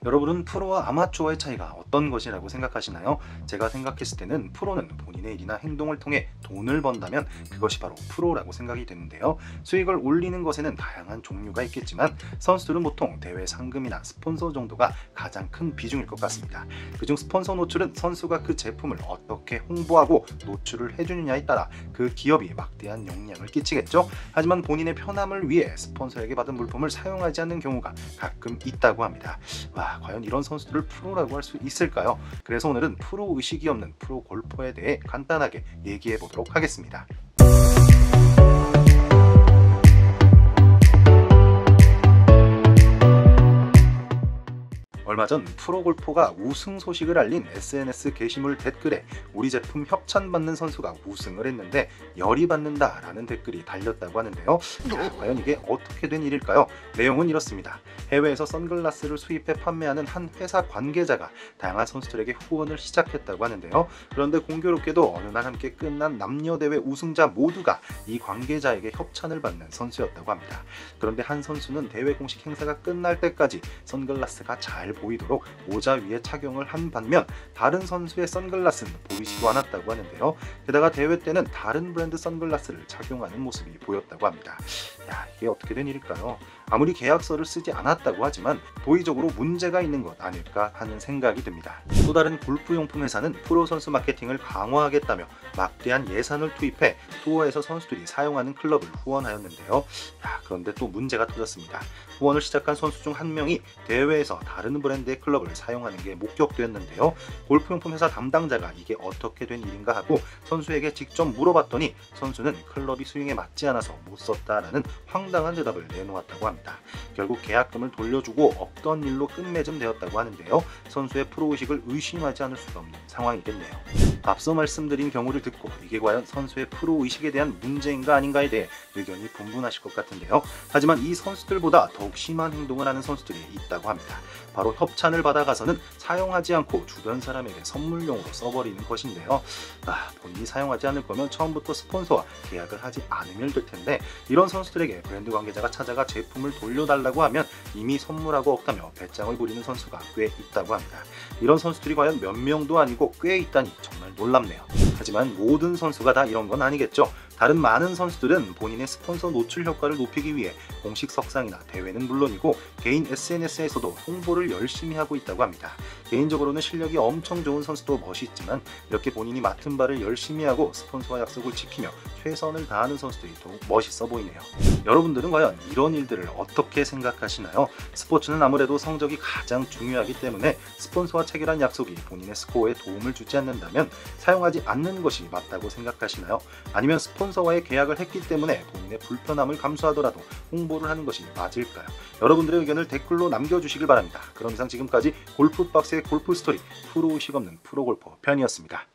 여러분은 프로와 아마추어의 차이가 어떤 것이라고 생각하시나요? 제가 생각했을 때는 프로는 본인의 일이나 행동을 통해 돈을 번다면 그것이 바로 프로라고 생각이 되는데요. 수익을 올리는 것에는 다양한 종류가 있겠지만 선수들은 보통 대회 상금이나 스폰서 정도가 가장 큰 비중일 것 같습니다. 그중 스폰서 노출은 선수가 그 제품을 어떻게 홍보하고 노출을 해주느냐에 따라 그 기업이 막대한 영향을 끼치겠죠. 하지만 본인의 편함을 위해 스폰서에게 받은 물품을 사용하지 않는 경우가 가끔 있다고 합니다. 과연 이런 선수들을 프로라고 할 수 있을까요? 그래서 오늘은 프로 의식이 없는 프로 골퍼에 대해 간단하게 얘기해 보도록 하겠습니다. 얼마 전 프로골퍼가 우승 소식을 알린 SNS 게시물 댓글에 우리 제품 협찬받는 선수가 우승을 했는데 열이 받는다라는 댓글이 달렸다고 하는데요. 과연 이게 어떻게 된 일일까요? 내용은 이렇습니다. 해외에서 선글라스를 수입해 판매하는 한 회사 관계자가 다양한 선수들에게 후원을 시작했다고 하는데요. 그런데 공교롭게도 어느 날 함께 끝난 남녀대회 우승자 모두가 이 관계자에게 협찬을 받는 선수였다고 합니다. 그런데 한 선수는 대회 공식 행사가 끝날 때까지 선글라스가 잘 보이도록 모자 위에 착용을 한 반면 다른 선수의 선글라스는 보이지도 않았다고 하는데요. 게다가 대회 때는 다른 브랜드 선글라스를 착용하는 모습이 보였다고 합니다. 이게 어떻게 된 일일까요? 아무리 계약서를 쓰지 않았다고 하지만 도의적으로 문제가 있는 것 아닐까 하는 생각이 듭니다. 또 다른 골프용품 회사는 프로 선수 마케팅을 강화하겠다며 막대한 예산을 투입해 투어에서 선수들이 사용하는 클럽을 후원하였는데요. 그런데 또 문제가 터졌습니다. 후원을 시작한 선수 중 한 명이 대회에서 다른 브랜드의 클럽을 사용하는 게 목격되었는데요. 골프용품 회사 담당자가 이게 어떻게 된 일인가 하고 선수에게 직접 물어봤더니 선수는 클럽이 스윙에 맞지 않아서 못 썼다라는 황당한 대답을 내놓았다고 합니다. 결국 계약금을 돌려주고 없던 일로 끝맺음 되었다고 하는데요. 선수의 프로의식을 의심하지 않을 수가 없는 상황이겠네요. 앞서 말씀드린 경우를 듣고 이게 과연 선수의 프로의식에 대한 문제인가 아닌가에 대해 의견이 분분하실 것 같은데요. 하지만 이 선수들보다 더욱 심한 행동을 하는 선수들이 있다고 합니다. 바로 협찬을 받아가서는 사용하지 않고 주변 사람에게 선물용으로 써버리는 것인데요. 본인이 사용하지 않을 거면 처음부터 스폰서와 계약을 하지 않으면 될 텐데 이런 선수들에게 브랜드 관계자가 찾아가 제품을 돌려달라고 하면 이미 선물하고 없다며 배짱을 부리는 선수가 꽤 있다고 합니다. 이런 선수들이 과연 몇 명도 아니고 꽤 있다니 정말 놀랍네요. 하지만 모든 선수가 다 이런 건 아니겠죠. 다른 많은 선수들은 본인의 스폰서 노출 효과를 높이기 위해 공식 석상이나 대회는 물론이고 개인 SNS에서도 홍보를 열심히 하고 있다고 합니다. 개인적으로는 실력이 엄청 좋은 선수도 멋있지만 이렇게 본인이 맡은 바를 열심히 하고 스폰서와 약속을 지키며 최선을 다하는 선수들이 더욱 멋있어 보이네요. 여러분들은 과연 이런 일들을 어떻게 생각하시나요? 스포츠는 아무래도 성적이 가장 중요하기 때문에 스폰서와 체결한 약속이 본인의 스코어에 도움을 주지 않는다면 사용하지 않는 것이 맞다고 생각하시나요? 아니면 스폰서와의 계약을 했기 때문에 본인의 불편함을 감수하더라도 홍보를 하는 것이 맞을까요? 여러분들의 의견을 댓글로 남겨주시길 바랍니다. 그럼 이상 지금까지 골프박스의 골프스토리 프로의식 없는 프로골퍼 편이었습니다.